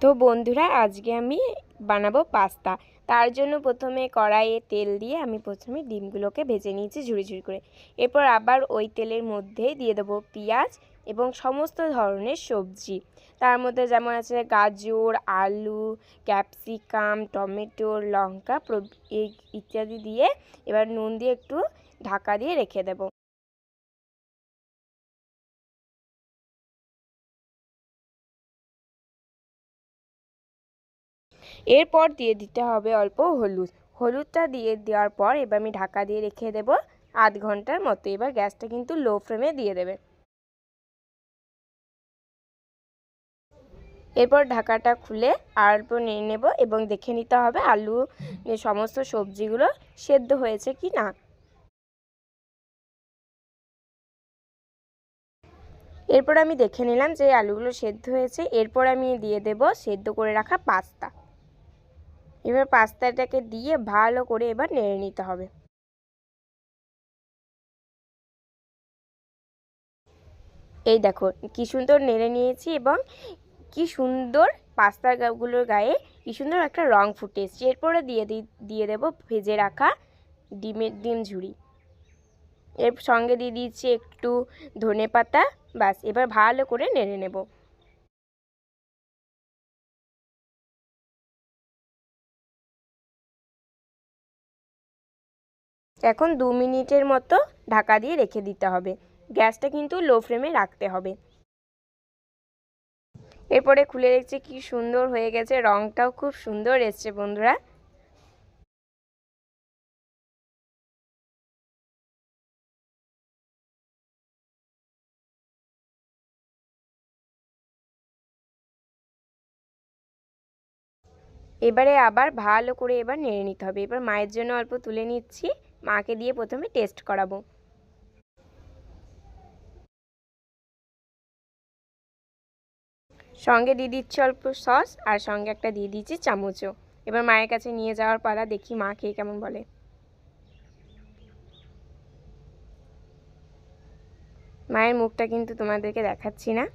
তো বন্ধুরা আজকে আমি বানাবো পাস্তা। তার জন্য প্রথমে কড়াইয়ে তেল দিয়ে আমি প্রথমে ডিমগুলোকে ভেজে নিয়েছি ঝুড়ি ঝুড়ি করে। এরপর আবার ওই তেলের মধ্যে দিয়ে দেবো পেঁয়াজ এবং সমস্ত ধরনের সবজি। তার মধ্যে যেমন আছে গাজর, আলু, ক্যাপসিকাম, টমেটো, লঙ্কা এই ইত্যাদি দিয়ে এবার নুন দিয়ে একটু ঢাকা দিয়ে রেখে দেবো। এরপর দিয়ে দিতে হবে অল্প হলুদ। হলুদটা দিয়ে দেওয়ার পর এবার আমি ঢাকা দিয়ে রেখে দেবো আধ ঘন্টার মতো। এবার গ্যাসটা কিন্তু লো ফ্লেমে দিয়ে দেবে। এরপর ঢাকাটা খুলে আর অল্প নিয়ে নেব এবং দেখে নিতে হবে আলু সমস্ত সবজিগুলো সেদ্ধ হয়েছে কি না। এরপর আমি দেখে নিলাম যে আলুগুলো সেদ্ধ হয়েছে। এরপর আমি দিয়ে দেব সেদ্ধ করে রাখা পাস্তা। এবার পাস্তাটাকে দিয়ে ভালো করে এবার নেড়ে নিতে হবে। এই দেখো কি সুন্দর নেড়ে নিয়েছি এবং কি সুন্দর পাস্তাগুলোর গায়ে কি সুন্দর একটা রং ফুটে এসছে। এরপরে দিয়ে দেবো ভেজে রাখা ডিম ঝুড়ি। এর সঙ্গে দিয়ে দিচ্ছি একটু ধনেপাতা। ব্যাস এবার ভালো করে নেড়ে নেব। এখন 2 মিনিটের মতো ঢাকা দিয়ে রেখে দিতে হবে। গ্যাসটা কিন্তু লো ফ্লেমে রাখতে হবে। এরপরে খুলে দেখছি কি সুন্দর হয়ে গেছে, রংটাও খুব সুন্দর এসছে বন্ধুরা। এবারে আবার ভালো করে এবার নেড়ে নিতে হবে। এবার মায়ের জন্য অল্প তুলে নিচ্ছি, মাকে দিয়ে প্রথমে টেস্ট করাবো। সঙ্গে দিয়ে দিচ্ছি অল্প সস আর সঙ্গে একটা দিয়ে দিচ্ছি চামচও। এবার মায়ের কাছে নিয়ে যাওয়ার পালা, দেখি মা খেয়ে কেমন বলে। মায়ের মুখটা কিন্তু তোমাদেরকে দেখাচ্ছি না।